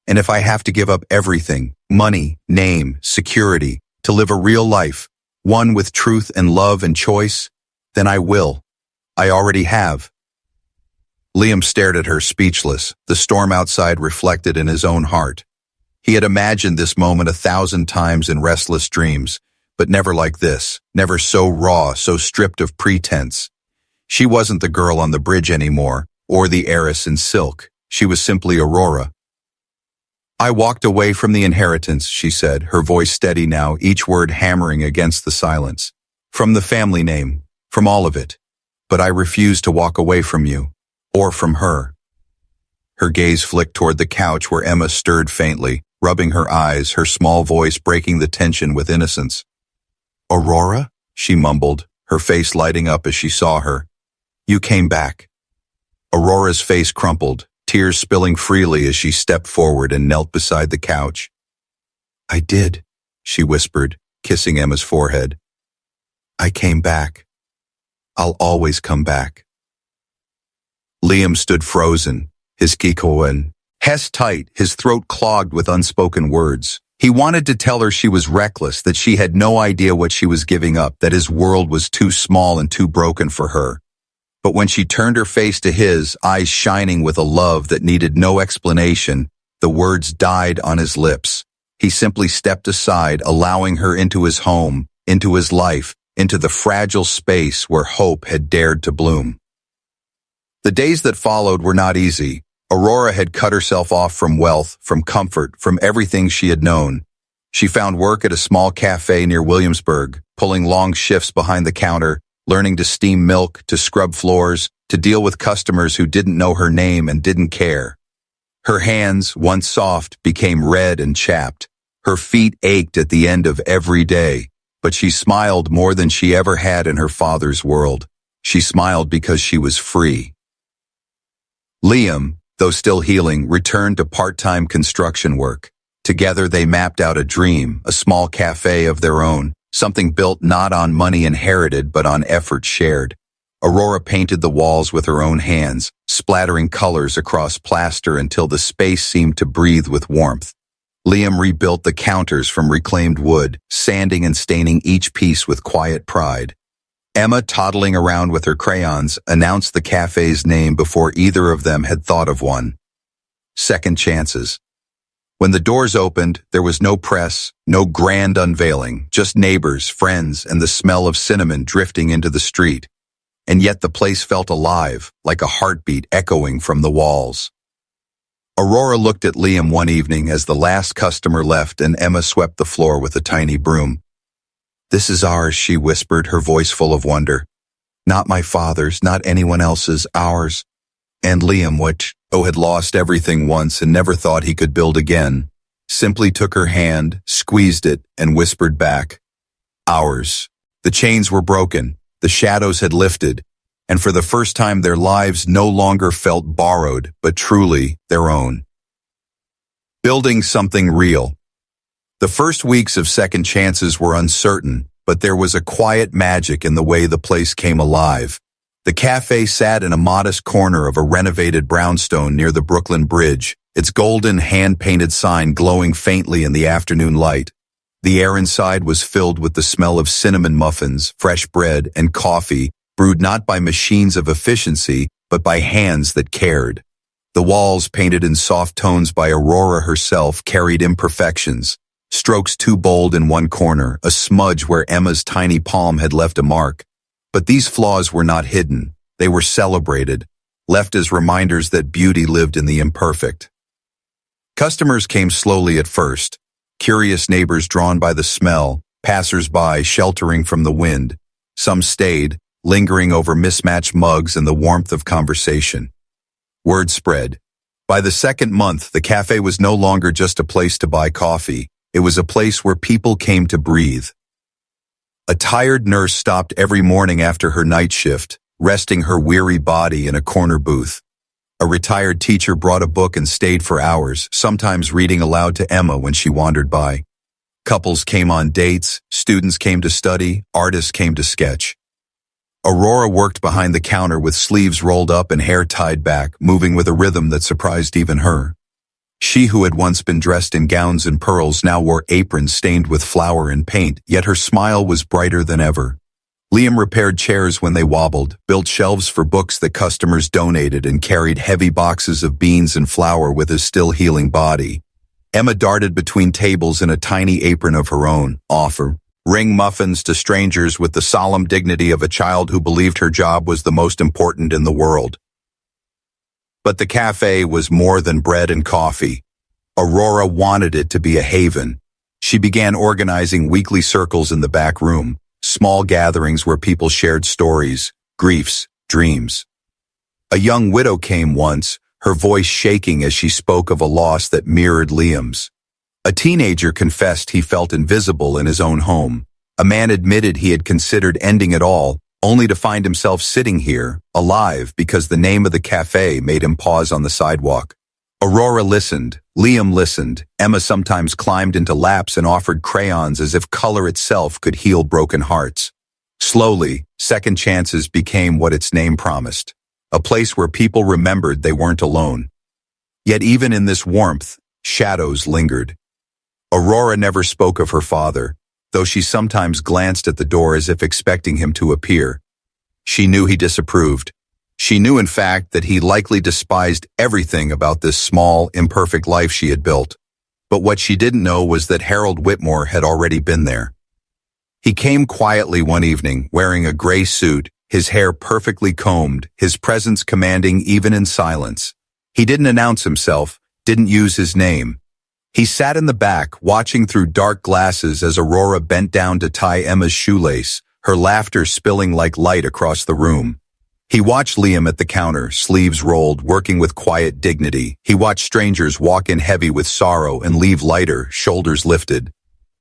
And if I have to give up everything, money, name, security, to live a real life, one with truth and love and choice, then I will. I already have." Liam stared at her, speechless, the storm outside reflected in his own heart. He had imagined this moment 1,000 times in restless dreams, but never like this, never so raw, so stripped of pretense. She wasn't the girl on the bridge anymore, or the heiress in silk. She was simply Aurora. "I walked away from the inheritance," she said, her voice steady now, each word hammering against the silence. "From the family name, from all of it. But I refuse to walk away from you, or from her." Her gaze flicked toward the couch where Emma stirred faintly, rubbing her eyes, her small voice breaking the tension with innocence. "Aurora?" she mumbled, her face lighting up as she saw her. "You came back." Aurora's face crumpled, tears spilling freely as she stepped forward and knelt beside the couch. "I did," she whispered, kissing Emma's forehead. "I came back. I'll always come back." Liam stood frozen, his kikoen held tight, his throat clogged with unspoken words. He wanted to tell her she was reckless, that she had no idea what she was giving up, that his world was too small and too broken for her. But when she turned her face to his, eyes shining with a love that needed no explanation, the words died on his lips. He simply stepped aside, allowing her into his home, into his life, into the fragile space where hope had dared to bloom. The days that followed were not easy. Aurora had cut herself off from wealth, from comfort, from everything she had known. She found work at a small cafe near Williamsburg, pulling long shifts behind the counter, learning to steam milk, to scrub floors, to deal with customers who didn't know her name and didn't care. Her hands, once soft, became red and chapped. Her feet ached at the end of every day, but she smiled more than she ever had in her father's world. She smiled because she was free. Liam, though still healing, returned to part-time construction work. Together they mapped out a dream, a small cafe of their own, something built not on money inherited but on effort shared. Aurora painted the walls with her own hands, splattering colors across plaster until the space seemed to breathe with warmth. Liam rebuilt the counters from reclaimed wood, sanding and staining each piece with quiet pride. Emma, toddling around with her crayons, announced the cafe's name before either of them had thought of one. second chances. When the doors opened, there was no press, no grand unveiling, just neighbors, friends, and the smell of cinnamon drifting into the street. And yet the place felt alive, like a heartbeat echoing from the walls. Aurora looked at Liam one evening as the last customer left and Emma swept the floor with a tiny broom. "This is ours," she whispered, her voice full of wonder. "Not my father's, not anyone else's, ours." And Liam, who had lost everything once and never thought he could build again, simply took her hand, squeezed it, and whispered back, "Ours." The chains were broken, the shadows had lifted, and for the first time their lives no longer felt borrowed, but truly their own. Building something real. The first weeks of Second Chances were uncertain, but there was a quiet magic in the way the place came alive. The cafe sat in a modest corner of a renovated brownstone near the Brooklyn Bridge, its golden hand-painted sign glowing faintly in the afternoon light. The air inside was filled with the smell of cinnamon muffins, fresh bread, and coffee, brewed not by machines of efficiency, but by hands that cared. The walls, painted in soft tones by Aurora herself, carried imperfections. Strokes too bold in one corner, a smudge where Emma's tiny palm had left a mark. But these flaws were not hidden. They were celebrated, left as reminders that beauty lived in the imperfect. Customers came slowly at first, curious neighbors drawn by the smell, passers-by sheltering from the wind. Some stayed, lingering over mismatched mugs and the warmth of conversation. Word spread. By the second month, the cafe was no longer just a place to buy coffee. It was a place where people came to breathe. A tired nurse stopped every morning after her night shift, resting her weary body in a corner booth. A retired teacher brought a book and stayed for hours, sometimes reading aloud to Emma when she wandered by. Couples came on dates, students came to study, artists came to sketch. Aurora worked behind the counter with sleeves rolled up and hair tied back, moving with a rhythm that surprised even her. She who had once been dressed in gowns and pearls now wore aprons stained with flour and paint, yet her smile was brighter than ever. Liam repaired chairs when they wobbled, built shelves for books that customers donated, and carried heavy boxes of beans and flour with his still healing body. Emma darted between tables in a tiny apron of her own, offering muffins to strangers with the solemn dignity of a child who believed her job was the most important in the world. But the cafe was more than bread and coffee. Aurora wanted it to be a haven. She began organizing weekly circles in the back room, small gatherings where people shared stories, griefs, dreams. A young widow came once, her voice shaking as she spoke of a loss that mirrored Liam's. A teenager confessed he felt invisible in his own home. A man admitted he had considered ending it all, only to find himself sitting here, alive, because the name of the cafe made him pause on the sidewalk. Aurora listened, Liam listened, Emma sometimes climbed into laps and offered crayons as if color itself could heal broken hearts. Slowly, Second Chances became what its name promised, a place where people remembered they weren't alone. Yet even in this warmth, shadows lingered. Aurora never spoke of her father, though she sometimes glanced at the door as if expecting him to appear. She knew he disapproved. She knew, in fact, that he likely despised everything about this small, imperfect life she had built. But what she didn't know was that Harold Whitmore had already been there. He came quietly one evening, wearing a gray suit, his hair perfectly combed, his presence commanding even in silence. He didn't announce himself, didn't use his name. He sat in the back, watching through dark glasses as Aurora bent down to tie Emma's shoelace, her laughter spilling like light across the room. He watched Liam at the counter, sleeves rolled, working with quiet dignity. He watched strangers walk in heavy with sorrow and leave lighter, shoulders lifted.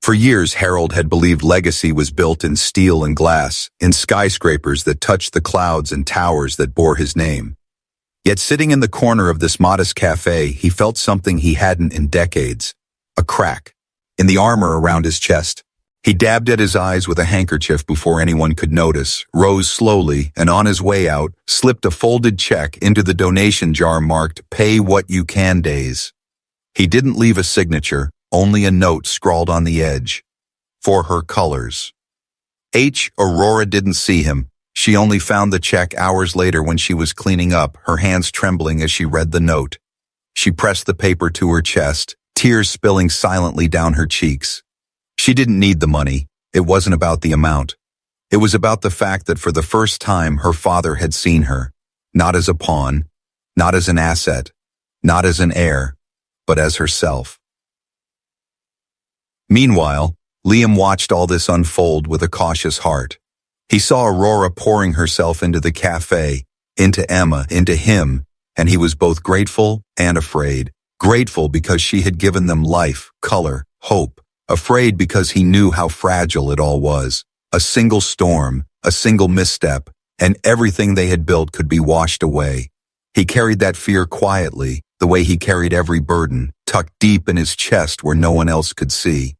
For years, Harold had believed legacy was built in steel and glass, in skyscrapers that touched the clouds and towers that bore his name. Yet sitting in the corner of this modest cafe, he felt something he hadn't in decades. A crack in the armor around his chest. He dabbed at his eyes with a handkerchief before anyone could notice, rose slowly, and on his way out, slipped a folded check into the donation jar marked "Pay What You Can Days." He didn't leave a signature, only a note scrawled on the edge. For her colors. Aurora didn't see him. She only found the check hours later when she was cleaning up, her hands trembling as she read the note. She pressed the paper to her chest, tears spilling silently down her cheeks. She didn't need the money. It wasn't about the amount. It was about the fact that for the first time her father had seen her, not as a pawn, not as an asset, not as an heir, but as herself. Meanwhile, Liam watched all this unfold with a cautious heart. He saw Aurora pouring herself into the cafe, into Emma, into him, and he was both grateful and afraid. Grateful because she had given them life, color, hope. Afraid because he knew how fragile it all was. A single storm, a single misstep, and everything they had built could be washed away. He carried that fear quietly, the way he carried every burden, tucked deep in his chest where no one else could see.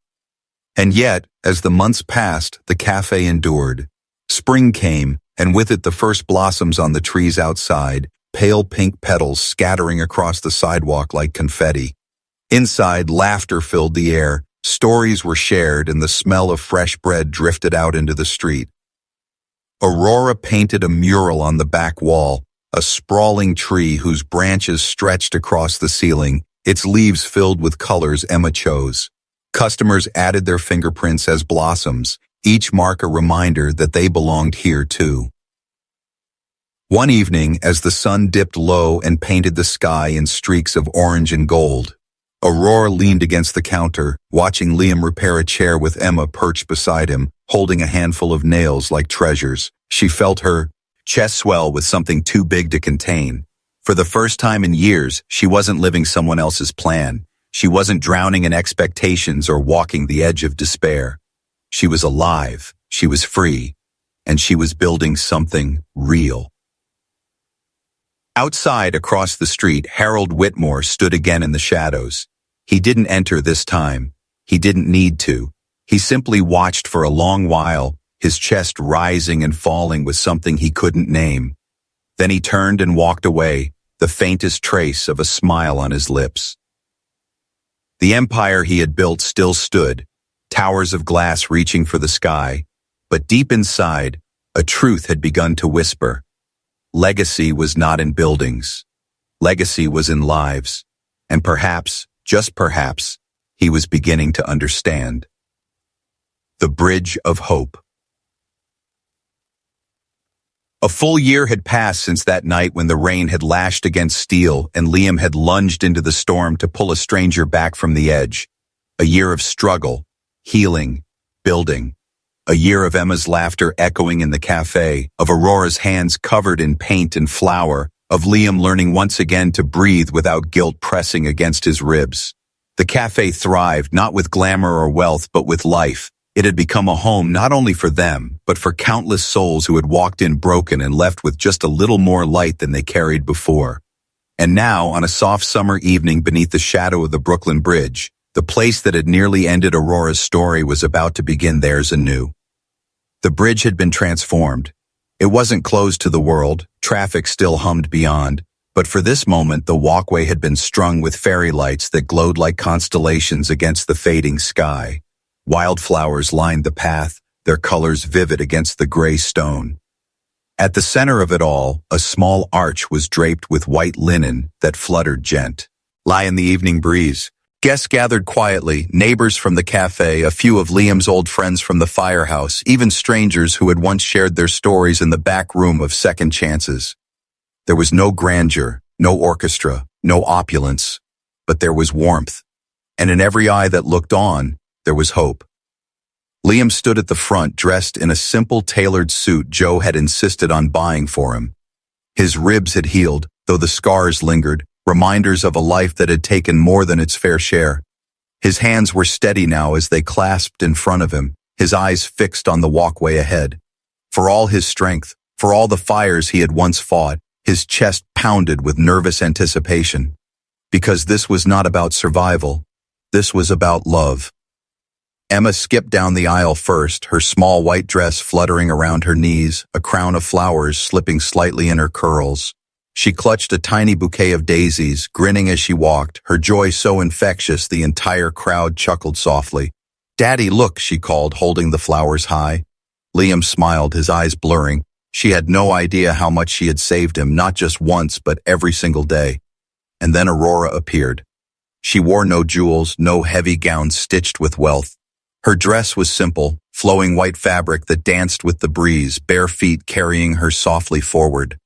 And yet, as the months passed, the cafe endured. Spring came, and with it the first blossoms on the trees outside, pale pink petals scattering across the sidewalk like confetti. Inside, laughter filled the air, stories were shared, and the smell of fresh bread drifted out into the street. Aurora painted a mural on the back wall, a sprawling tree whose branches stretched across the ceiling, its leaves filled with colors Emma chose. Customers added their fingerprints as blossoms, each mark a reminder that they belonged here too. One evening, as the sun dipped low and painted the sky in streaks of orange and gold, Aurora leaned against the counter, watching Liam repair a chair with Emma perched beside him, holding a handful of nails like treasures. She felt her chest swell with something too big to contain. For the first time in years, she wasn't living someone else's plan. She wasn't drowning in expectations or walking the edge of despair. She was alive, she was free, and she was building something real. Outside, across the street, Harold Whitmore stood again in the shadows. He didn't enter this time. He didn't need to. He simply watched for a long while, his chest rising and falling with something he couldn't name. Then he turned and walked away, the faintest trace of a smile on his lips. The empire he had built still stood, towers of glass reaching for the sky, but deep inside, a truth had begun to whisper. Legacy was not in buildings. Legacy was in lives. And perhaps, just perhaps, he was beginning to understand. The Bridge of Hope. A full year had passed since that night when the rain had lashed against steel and Liam had lunged into the storm to pull a stranger back from the edge. A year of struggle, healing, building. A year of Emma's laughter echoing in the cafe, of Aurora's hands covered in paint and flour, of Liam learning once again to breathe without guilt pressing against his ribs. The cafe thrived, not with glamour or wealth, but with life. It had become a home not only for them, but for countless souls who had walked in broken and left with just a little more light than they carried before. And now, on a soft summer evening beneath the shadow of the Brooklyn Bridge, the place that had nearly ended Aurora's story was about to begin theirs anew. The bridge had been transformed. It wasn't closed to the world, traffic still hummed beyond, but for this moment the walkway had been strung with fairy lights that glowed like constellations against the fading sky. Wildflowers lined the path, their colors vivid against the gray stone. At the center of it all, a small arch was draped with white linen that fluttered lie in the evening breeze. Guests gathered quietly, neighbors from the cafe, a few of Liam's old friends from the firehouse, even strangers who had once shared their stories in the back room of Second Chances. There was no grandeur, no orchestra, no opulence, but there was warmth. And in every eye that looked on, there was hope. Liam stood at the front dressed in a simple tailored suit Joe had insisted on buying for him. His ribs had healed, though the scars lingered, reminders of a life that had taken more than its fair share. His hands were steady now as they clasped in front of him, his eyes fixed on the walkway ahead. For all his strength, for all the fires he had once fought, his chest pounded with nervous anticipation. Because this was not about survival, this was about love. Emma skipped down the aisle first, her small white dress fluttering around her knees, a crown of flowers slipping slightly in her curls. She clutched a tiny bouquet of daisies, grinning as she walked, her joy so infectious the entire crowd chuckled softly. "Daddy, look," she called, holding the flowers high. Liam smiled, his eyes blurring. She had no idea how much she had saved him, not just once, but every single day. and then Aurora appeared. She wore no jewels, no heavy gowns stitched with wealth. Her dress was simple, flowing white fabric that danced with the breeze, bare feet carrying her softly forward.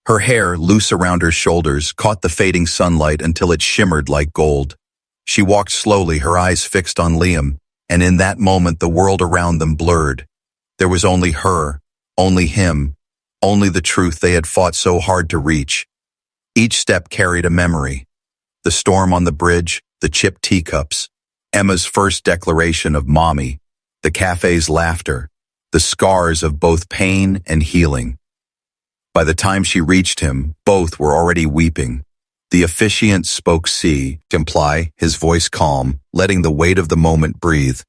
Her hair, loose around her shoulders, caught the fading sunlight until it shimmered like gold. She walked slowly, her eyes fixed on Liam, and in that moment the world around them blurred. There was only her, only him, only the truth they had fought so hard to reach. Each step carried a memory. The storm on the bridge, the chipped teacups, Emma's first declaration of mommy, the cafe's laughter, the scars of both pain and healing. By the time she reached him, both were already weeping. The officiant spoke to imply, his voice calm, letting the weight of the moment breathe.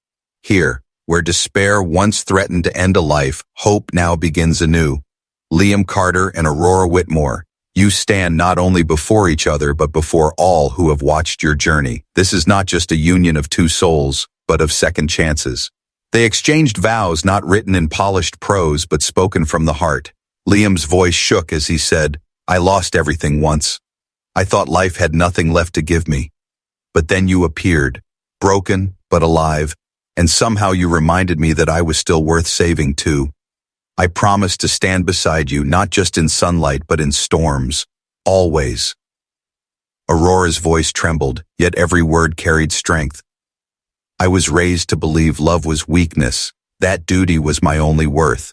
Here, where despair once threatened to end a life, hope now begins anew. Liam Carter and Aurora Whitmore, you stand not only before each other but before all who have watched your journey. This is not just a union of two souls, but of second chances. They exchanged vows not written in polished prose but spoken from the heart. Liam's voice shook as he said, I lost everything once. I thought life had nothing left to give me. But then you appeared, broken but alive, and somehow you reminded me that I was still worth saving too. I promised to stand beside you, not just in sunlight, but in storms. Always. Aurora's voice trembled, yet every word carried strength. I was raised to believe love was weakness. That duty was my only worth.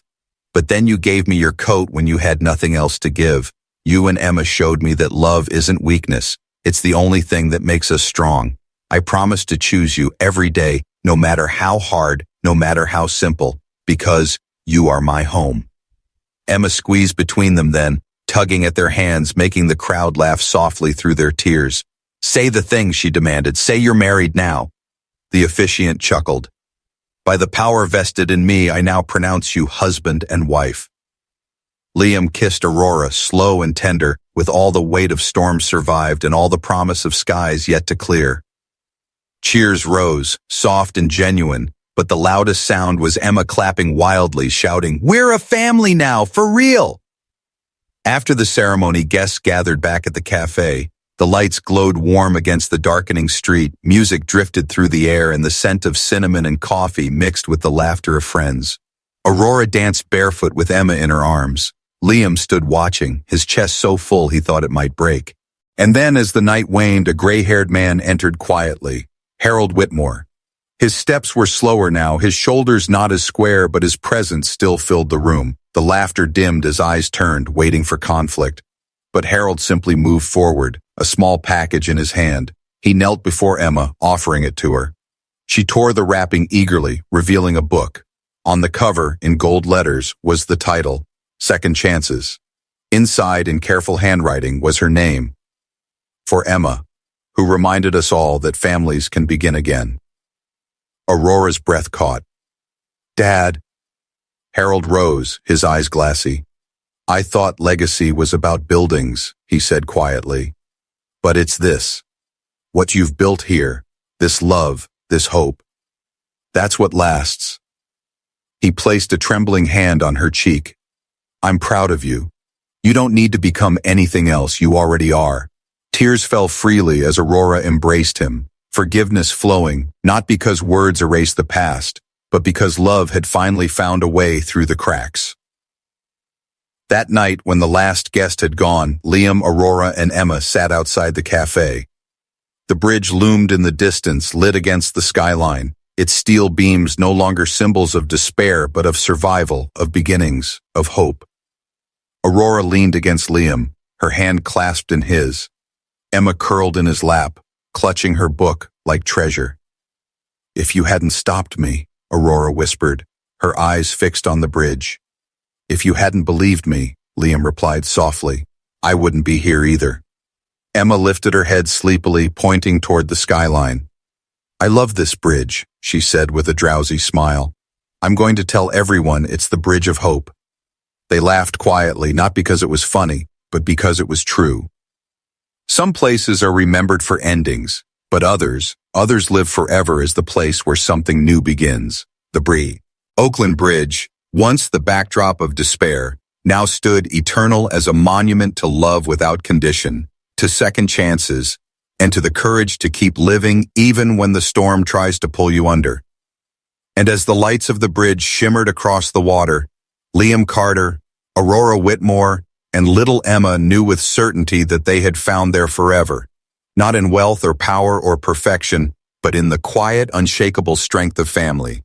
But then you gave me your coat when you had nothing else to give. You and Emma showed me that love isn't weakness. It's the only thing that makes us strong. I promise to choose you every day, no matter how hard, no matter how simple, because you are my home. Emma squeezed between them then, tugging at their hands, making the crowd laugh softly through their tears. Say the thing, she demanded. Say you're married now. The officiant chuckled. By the power vested in me, I now pronounce you husband and wife. Liam kissed Aurora, slow and tender, with all the weight of storms survived and all the promise of skies yet to clear. Cheers rose, soft and genuine, but the loudest sound was Emma clapping wildly, shouting, We're a family now, for real! After the ceremony, guests gathered back at the cafe. The lights glowed warm against the darkening street, music drifted through the air, and the scent of cinnamon and coffee mixed with the laughter of friends. Aurora danced barefoot with Emma in her arms. Liam stood watching, his chest so full he thought it might break. And then, as the night waned, a gray-haired man entered quietly, Harold Whitmore. His steps were slower now, his shoulders not as square, but his presence still filled the room. The laughter dimmed as eyes turned, waiting for conflict. But Harold simply moved forward, a small package in his hand. He knelt before Emma, offering it to her. She tore the wrapping eagerly, revealing a book. On the cover, in gold letters, was the title, Second Chances. Inside, in careful handwriting, was her name. For Emma, who reminded us all that families can begin again. Aurora's breath caught. Dad. Harold rose, his eyes glassy. I thought legacy was about buildings, he said quietly. But it's this. What you've built here, this love, this hope. That's what lasts. He placed a trembling hand on her cheek. I'm proud of you. You don't need to become anything else, you already are. Tears fell freely as Aurora embraced him, forgiveness flowing, not because words erased the past, but because love had finally found a way through the cracks. That night, when the last guest had gone, Liam, Aurora, and Emma sat outside the cafe. The bridge loomed in the distance, lit against the skyline, its steel beams no longer symbols of despair, but of survival, of beginnings, of hope. Aurora leaned against Liam, her hand clasped in his. Emma curled in his lap, clutching her book like treasure. If you hadn't stopped me, Aurora whispered, her eyes fixed on the bridge. If you hadn't believed me, Liam replied softly, I wouldn't be here either. Emma lifted her head sleepily, pointing toward the skyline. I love this bridge, she said with a drowsy smile. I'm going to tell everyone it's the Bridge of Hope. They laughed quietly, not because it was funny, but because it was true. Some places are remembered for endings, but others live forever as the place where something new begins. The Oakland Bridge, once the backdrop of despair, now stood eternal as a monument to love without condition, to second chances, and to the courage to keep living even when the storm tries to pull you under. And as the lights of the bridge shimmered across the water, Liam Carter, Aurora Whitmore, and little Emma knew with certainty that they had found their forever, not in wealth or power or perfection, but in the quiet, unshakable strength of family.